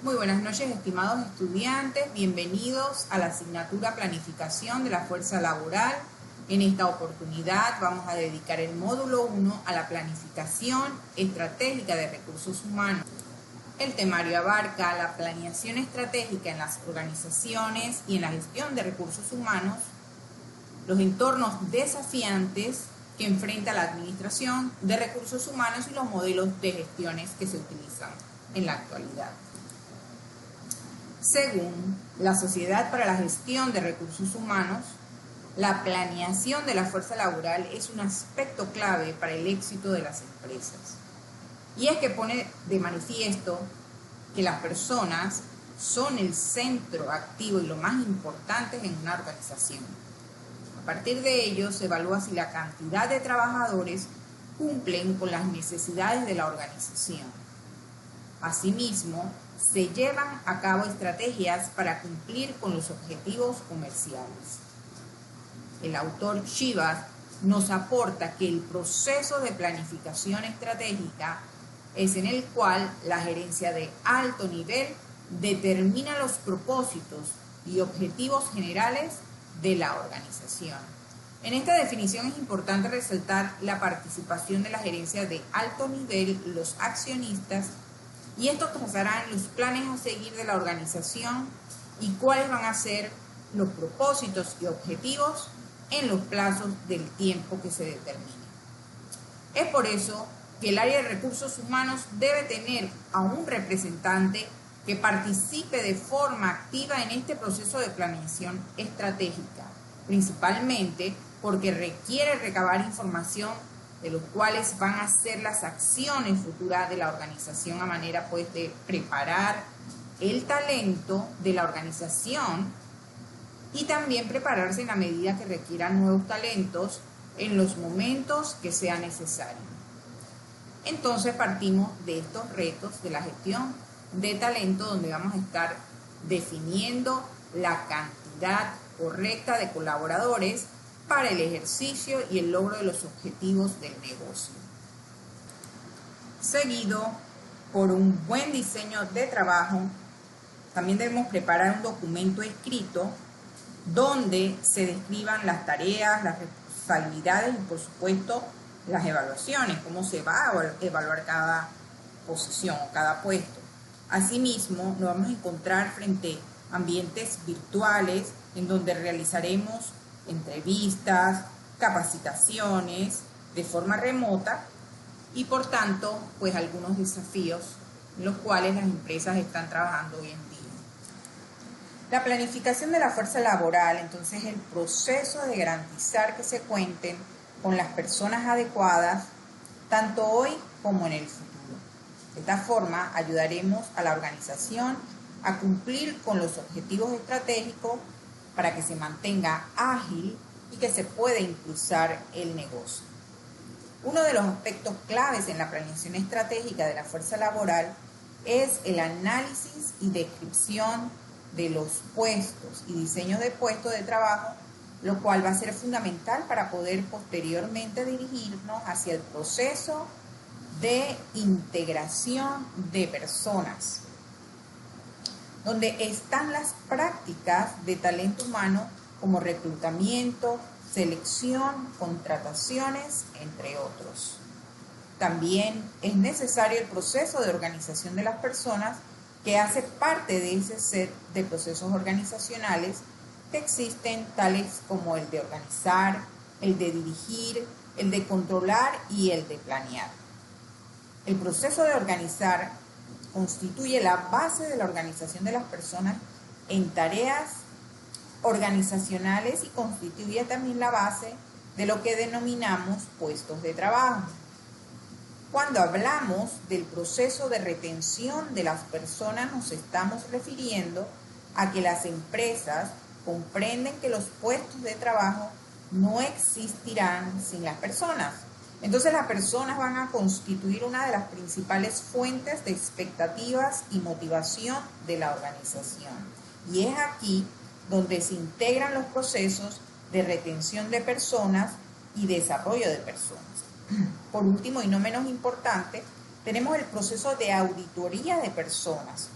Muy buenas noches, estimados estudiantes. Bienvenidos a la asignatura Planificación de la Fuerza Laboral. En esta oportunidad vamos a dedicar el módulo 1 a la planificación estratégica de recursos humanos. El temario abarca la planeación estratégica en las organizaciones y en la gestión de recursos humanos, los entornos desafiantes que enfrenta la administración de recursos humanos y los modelos de gestiones que se utilizan en la actualidad. Según la Sociedad para la Gestión de Recursos Humanos, la planeación de la fuerza laboral es un aspecto clave para el éxito de las empresas. Y es que pone de manifiesto que las personas son el centro activo y lo más importante en una organización. A partir de ello se evalúa si la cantidad de trabajadores cumplen con las necesidades de la organización. Asimismo, se llevan a cabo estrategias para cumplir con los objetivos comerciales. El autor Chivas nos aporta que el proceso de planificación estratégica es en el cual la gerencia de alto nivel determina los propósitos y objetivos generales de la organización. En esta definición es importante resaltar la participación de la gerencia de alto nivel, los accionistas, y estos trazarán los planes a seguir de la organización y cuáles van a ser los propósitos y objetivos en los plazos del tiempo que se determine. Es por eso que el área de recursos humanos debe tener a un representante que participe de forma activa en este proceso de planeación estratégica, principalmente porque requiere recabar información de los cuales van a ser las acciones futuras de la organización a manera pues de preparar el talento de la organización y también prepararse en la medida que requieran nuevos talentos en los momentos que sea necesario. Entonces partimos de estos retos de la gestión de talento, donde vamos a estar definiendo la cantidad correcta de colaboradores para el ejercicio y el logro de los objetivos del negocio. Seguido por un buen diseño de trabajo, también debemos preparar un documento escrito donde se describan las tareas, las responsabilidades y por supuesto las evaluaciones, cómo se va a evaluar cada posición o cada puesto. Asimismo, nos vamos a encontrar frente a ambientes virtuales en donde realizaremos entrevistas, capacitaciones de forma remota y por tanto, pues algunos desafíos en los cuales las empresas están trabajando hoy en día. La planificación de la fuerza laboral, entonces, es el proceso de garantizar que se cuenten con las personas adecuadas, tanto hoy como en el futuro. De esta forma, ayudaremos a la organización a cumplir con los objetivos estratégicos para que se mantenga ágil y que se pueda impulsar el negocio. Uno de los aspectos claves en la planeación estratégica de la fuerza laboral es el análisis y descripción de los puestos y diseño de puestos de trabajo, lo cual va a ser fundamental para poder posteriormente dirigirnos hacia el proceso de integración de personas, donde están las prácticas de talento humano como reclutamiento, selección, contrataciones, entre otros. También es necesario el proceso de organización de las personas que hace parte de ese set de procesos organizacionales que existen, tales como el de organizar, el de dirigir, el de controlar y el de planear. El proceso de organizar constituye la base de la organización de las personas en tareas organizacionales y constituye también la base de lo que denominamos puestos de trabajo. Cuando hablamos del proceso de retención de las personas, nos estamos refiriendo a que las empresas comprenden que los puestos de trabajo no existirán sin las personas. Entonces las personas van a constituir una de las principales fuentes de expectativas y motivación de la organización. Y es aquí donde se integran los procesos de retención de personas y desarrollo de personas. Por último y no menos importante, tenemos el proceso de auditoría de personas,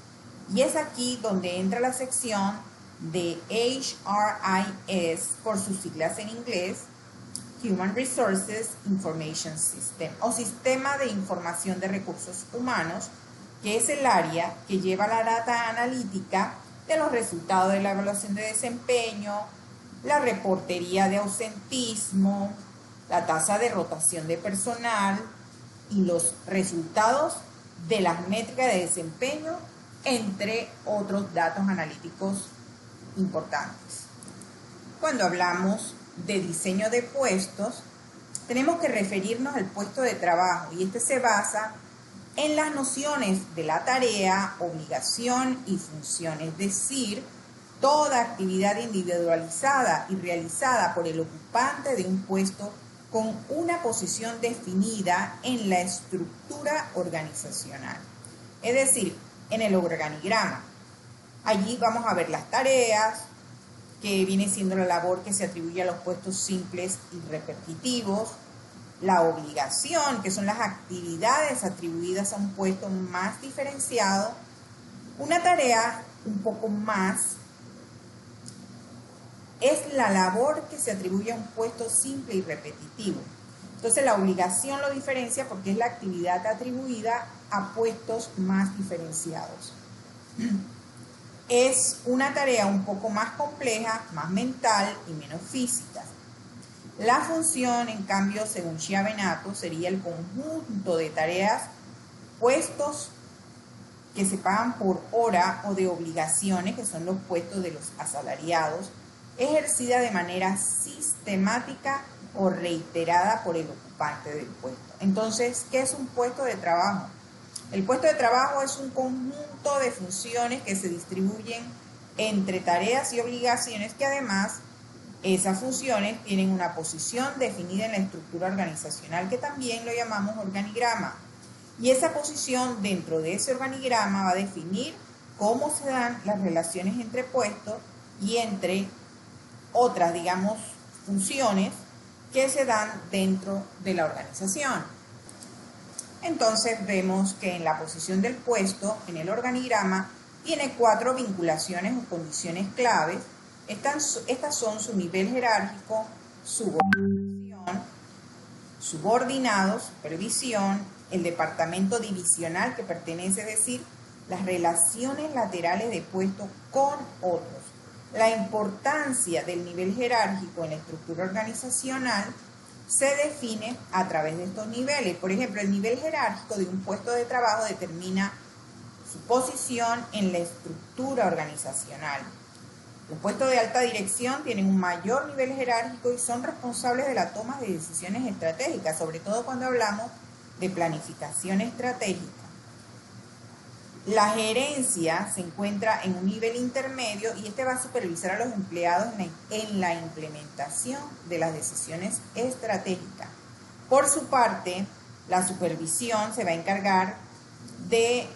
Y es aquí donde entra la sección de HRIS, por sus siglas en inglés, Human Resources Information System, o Sistema de Información de Recursos Humanos, que es el área que lleva la data analítica de los resultados de la evaluación de desempeño, la reportería de ausentismo, la tasa de rotación de personal y los resultados de las métricas de desempeño, entre otros datos analíticos importantes. Cuando hablamos de diseño de puestos, tenemos que referirnos al puesto de trabajo, y este se basa en las nociones de la tarea, obligación y función, es decir, toda actividad individualizada y realizada por el ocupante de un puesto con una posición definida en la estructura organizacional, es decir, en el organigrama. Allí vamos a ver las tareas, que viene siendo la labor que se atribuye a los puestos simples y repetitivos, la obligación, que son las actividades atribuidas a un puesto más diferenciado, una tarea un poco más es la labor que se atribuye a un puesto simple y repetitivo. Entonces la obligación lo diferencia porque es la actividad atribuida a puestos más diferenciados. Es una tarea un poco más compleja, más mental y menos física. La función, en cambio, según Chiavenato, sería el conjunto de tareas, puestos que se pagan por hora, o de obligaciones, que son los puestos de los asalariados, ejercida de manera sistemática o reiterada por el ocupante del puesto. Entonces, ¿qué es un puesto de trabajo? El puesto de trabajo es un conjunto de funciones que se distribuyen entre tareas y obligaciones, que además esas funciones tienen una posición definida en la estructura organizacional, que también lo llamamos organigrama. Y esa posición dentro de ese organigrama va a definir cómo se dan las relaciones entre puestos y entre otras, digamos, funciones que se dan dentro de la organización. Entonces vemos que en la posición del puesto, en el organigrama, tiene 4 vinculaciones o condiciones claves. Estas son su nivel jerárquico, subordinación, subordinado, supervisión, el departamento divisional que pertenece, es decir, las relaciones laterales de puesto con otros. La importancia del nivel jerárquico en la estructura organizacional se define a través de estos niveles. Por ejemplo, el nivel jerárquico de un puesto de trabajo determina su posición en la estructura organizacional. Los puestos de alta dirección tienen un mayor nivel jerárquico y son responsables de la toma de decisiones estratégicas, sobre todo cuando hablamos de planificación estratégica. La gerencia se encuentra en un nivel intermedio y este va a supervisar a los empleados en la implementación de las decisiones estratégicas. Por su parte, la supervisión se va a encargar de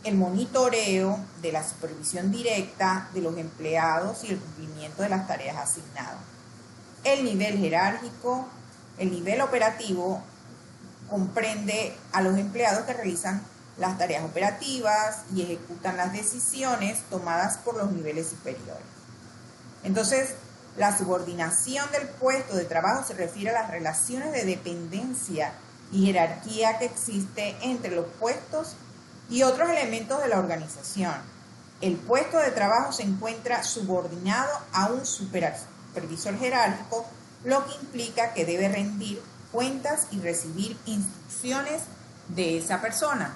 el monitoreo, de la supervisión directa de los empleados y el cumplimiento de las tareas asignadas. El nivel jerárquico, el nivel operativo, comprende a los empleados que realizan las tareas operativas y ejecutan las decisiones tomadas por los niveles superiores. Entonces, la subordinación del puesto de trabajo se refiere a las relaciones de dependencia y jerarquía que existe entre los puestos y otros elementos de la organización. El puesto de trabajo se encuentra subordinado a un supervisor jerárquico, lo que implica que debe rendir cuentas y recibir instrucciones de esa persona.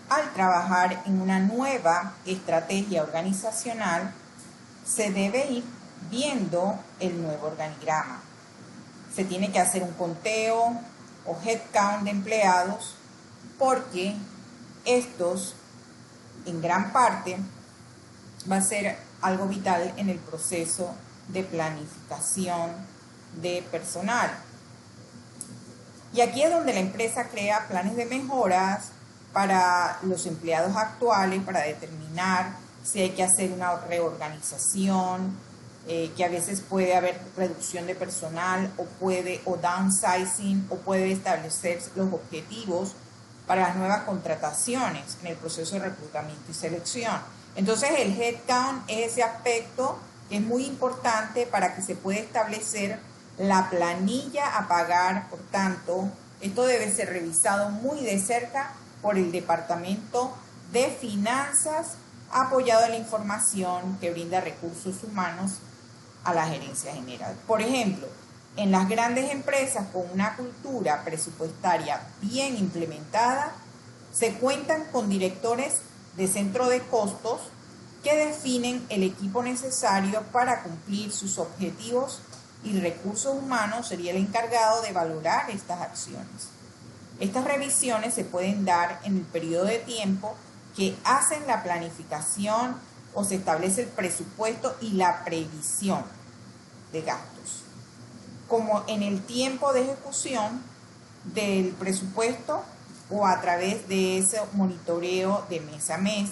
Al trabajar en una nueva estrategia organizacional, se debe ir viendo el nuevo organigrama. Se tiene que hacer un conteo o headcount de empleados, porque estos, en gran parte, va a ser algo vital en el proceso de planificación de personal. Y aquí es donde la empresa crea planes de mejoras para los empleados actuales, para determinar si hay que hacer una reorganización, que a veces puede haber reducción de personal o downsizing, o puede establecer los objetivos para las nuevas contrataciones en el proceso de reclutamiento y selección. Entonces el headcount es ese aspecto que es muy importante para que se pueda establecer la planilla a pagar. Por tanto, esto debe ser revisado muy de cerca por el Departamento de Finanzas, apoyado en la información que brinda Recursos Humanos a la Gerencia General. Por ejemplo, en las grandes empresas con una cultura presupuestaria bien implementada, se cuentan con directores de centro de costos que definen el equipo necesario para cumplir sus objetivos, y Recursos Humanos sería el encargado de valorar estas acciones. Estas revisiones se pueden dar en el periodo de tiempo que hacen la planificación o se establece el presupuesto y la previsión de gastos, como en el tiempo de ejecución del presupuesto o a través de ese monitoreo de mes a mes.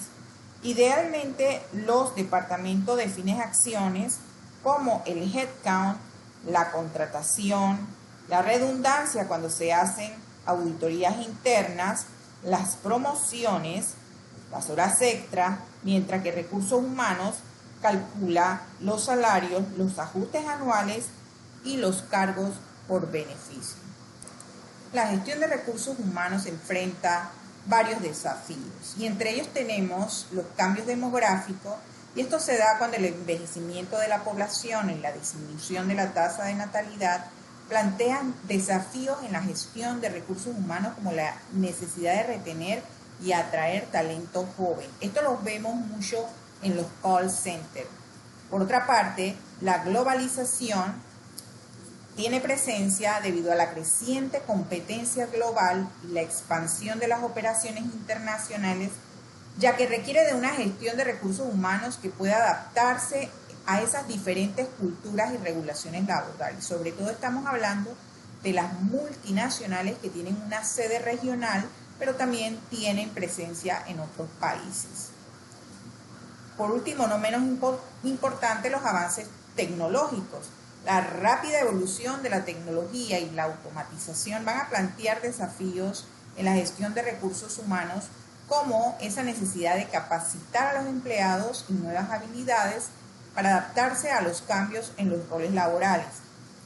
Idealmente, los departamentos definen acciones como el headcount, la contratación, la redundancia cuando se hacen auditorías internas, las promociones, las horas extras, mientras que Recursos Humanos calcula los salarios, los ajustes anuales y los cargos por beneficio. La gestión de recursos humanos enfrenta varios desafíos y entre ellos tenemos los cambios demográficos, y esto se da cuando el envejecimiento de la población y la disminución de la tasa de natalidad plantean desafíos en la gestión de recursos humanos, como la necesidad de retener y atraer talento joven. Esto lo vemos mucho en los call centers. Por otra parte, la globalización tiene presencia debido a la creciente competencia global y la expansión de las operaciones internacionales, ya que requiere de una gestión de recursos humanos que pueda adaptarse a esas diferentes culturas y regulaciones laborales. Sobre todo estamos hablando de las multinacionales que tienen una sede regional, pero también tienen presencia en otros países. Por último, no menos importante, los avances tecnológicos. La rápida evolución de la tecnología y la automatización van a plantear desafíos en la gestión de recursos humanos, como esa necesidad de capacitar a los empleados en nuevas habilidades para adaptarse a los cambios en los roles laborales.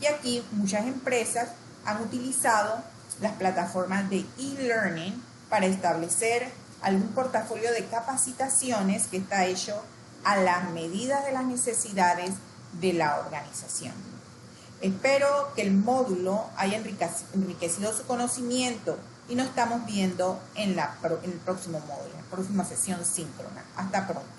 Y aquí muchas empresas han utilizado las plataformas de e-learning para establecer algún portafolio de capacitaciones que está hecho a las medidas de las necesidades de la organización. Espero que el módulo haya enriquecido su conocimiento y nos estamos viendo en el próximo módulo, en la próxima sesión síncrona. Hasta pronto.